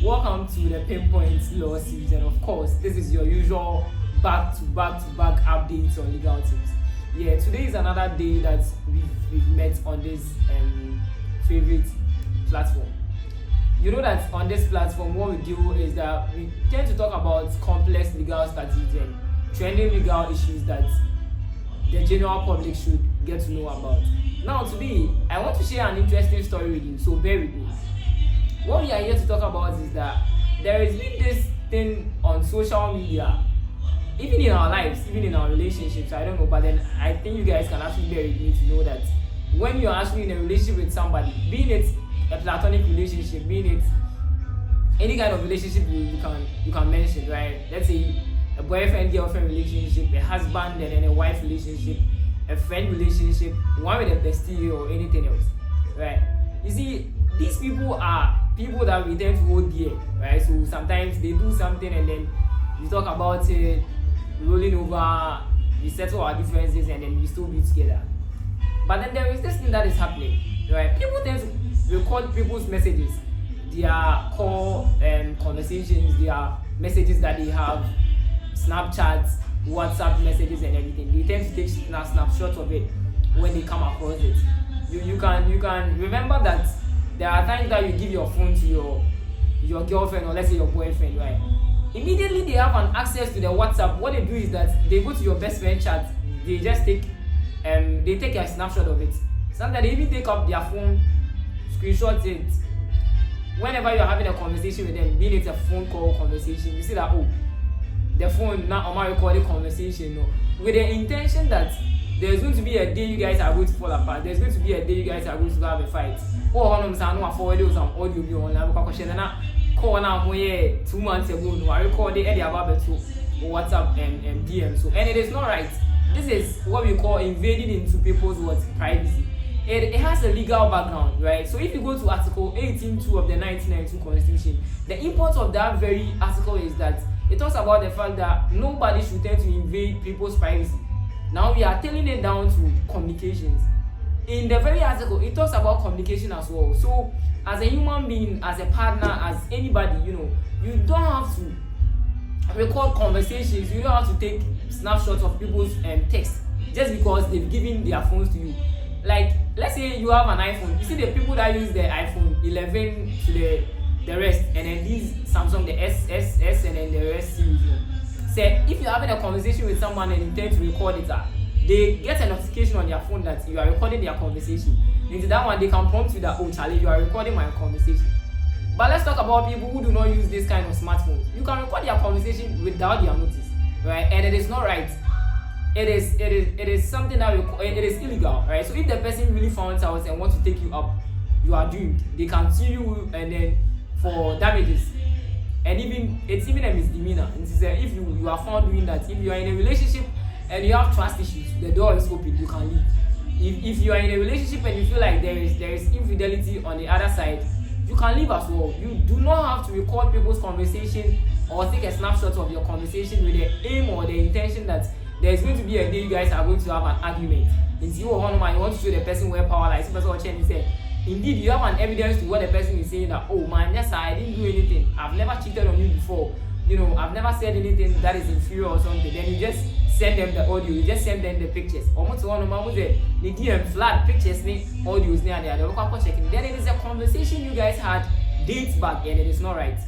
Welcome to the Pinpoint Law Series, and of course, this is your usual back-to-back updates on legal tips. Yeah, today is another day that we've met on this favorite platform. You know that on this platform, what we do is that we tend to talk about complex legal strategies and trending legal issues that the general public should get to know about. Now, today, I want to share an interesting story with you, so bear with me. What we are here to talk about is that there has been this thing on social media, even in our lives, even in our relationships, I don't know, but then I think you guys can actually bear with me to know that when you're actually in a relationship with somebody, being it a platonic relationship, being it any kind of relationship you can mention, right? Let's say a boyfriend-girlfriend relationship, a husband and then a wife relationship, a friend relationship, one with a bestie or anything else, right? You see, these people are people that we tend to hold dear, right? So sometimes they do something and then we talk about it, rolling over, we settle our differences and then we still be together. But then there is this thing that is happening, right? People tend to record people's messages, their call conversations, their messages that they have, Snapchat, WhatsApp messages and everything. They tend to take snapshots of it when they come across it. You can remember that there are times that you give your phone to your girlfriend or let's say your boyfriend, right? Immediately they have an access to the WhatsApp. What they do is that they go to your best friend chat. They just take a snapshot of it. Sometimes they even take up their phone, screenshot it. Whenever you're having a conversation with them, being it a phone call conversation, you see that the phone now on my recorded conversation, with the intention that there's going to be a day you guys are going to fall apart. There's going to be a day you guys are going to have a fight. Or I'm saying no forward some audio be online because na call now 2 months ago no I recorded about the WhatsApp and DM. So and it is not right. This is what we call invading into people's privacy. It has a legal background, right? So if you go to Article 18.2 of the 1992 Constitution, the import of that very article is that it talks about the fact that nobody should tend to invade people's privacy. Now we are tailing it down to communications. In the very article, it talks about communication as well. So as a human being, as a partner, as anybody, you don't have to record conversations. You don't have to take snapshots of people's texts just because they've given their phones to you. Like, let's say you have an iPhone. You see the people that use the iPhone 11 to the rest, and then these Samsung, the S, and then the rest series. Say, if you're having a conversation with someone and intend to record it, they get a notification on their phone that you are recording their conversation. Into that one, they can prompt you that, oh, Charlie, you are recording my conversation. But let's talk about people who do not use this kind of smartphones. You can record their conversation without their notice, right? And it is not right. It is something that it is illegal, right? So if the person really finds out and wants to take you up, you are doomed. They can sue you and then for damages. And it's even a misdemeanor. If you are found doing that, if you are in a relationship and you have trust issues, the door is open, you can leave. If you are in a relationship and you feel like there is infidelity on the other side, you can leave as well. You do not have to record people's conversation or take a snapshot of your conversation with the aim or the intention that there is going to be a day you guys are going to have an argument. You want to show the person where power lies. Indeed, you have an evidence to what the person is saying that, oh man, yes, I didn't do anything. I've never cheated on you before. I've never said anything that is inferior or something. Then you just send them the audio, you just send them the pictures. Almost one of them the DM flat pictures, audios, then it is a conversation you guys had dates back and it is not right.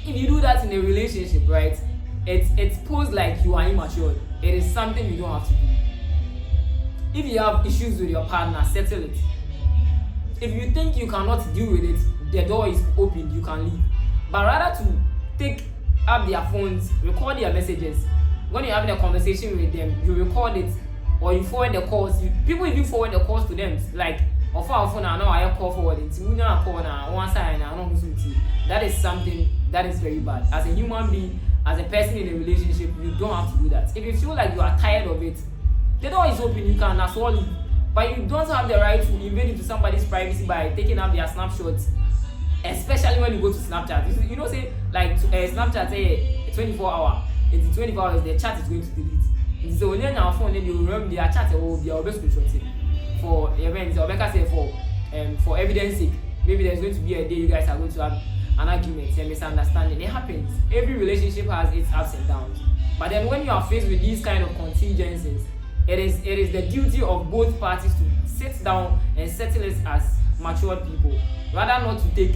If you do that in a relationship, right, it's posed like you are immature. It is something you don't have to do. If you have issues with your partner, settle it. If you think you cannot deal with it, the door is open, you can leave. But rather to take up their phones, record their messages. When you're having a conversation with them, you record it or you forward the calls. People even forward the calls to them. Like, I call forward it. That is something that is very bad. As a human being, as a person in a relationship, you don't have to do that. If you feel like you are tired of it, the door is open, you can as well leave. But you don't have the right to invade into somebody's privacy by taking up their snapshots, especially when you go to Snapchat. Say like Snapchat, say 24 hours. In 24 hours, the chat is going to delete. So when you're on your phone, then you remember their chat will be always screenshotted for events. Or say for evidence sake, maybe there's going to be a day you guys are going to have an argument, a misunderstanding. It happens. Every relationship has its ups and downs. But then when you are faced with these kind of contingencies, it is the duty of both parties to sit down and settle it as mature people, rather not to take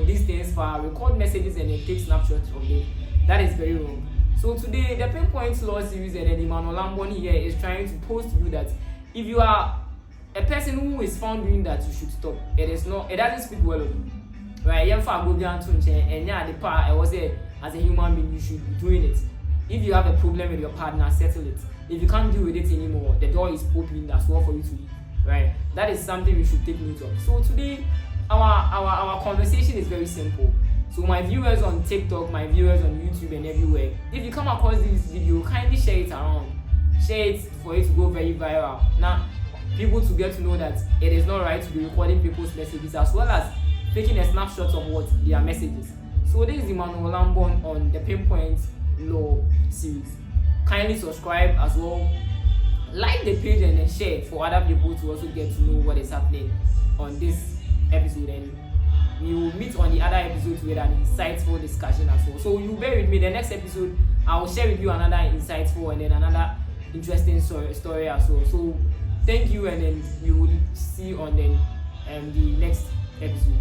these things far, record messages and then take snapshots of them. That is very wrong. So today the Pinpoint Law series and then Emmanuel Lamboni here is trying to post to you that if you are a person who is found doing that, you should stop. It doesn't speak well of you. Right? And yeah, the part I was there as a human being, you should be doing it. If you have a problem with your partner, settle it. If you can't deal with it anymore, the door is open as well for you to leave. Right? That is something we should take note of. So today, our conversation is very simple. So my viewers on TikTok, my viewers on YouTube and everywhere, if you come across this video, kindly share it around. Share it for it to go very viral. Now, people to get to know that it is not right to be recording people's messages as well as taking a snapshot of what their messages. So this is Emmanuel Lambon on the Pinpoint Law series. Kindly subscribe as well. Like the page and then share it for other people to also get to know what is happening on this episode, and we will meet on the other episodes with an insightful discussion as well. So you bear with me. The next episode I will share with you another insightful and then another interesting story as well. So thank you, and then we will see you on the next episode.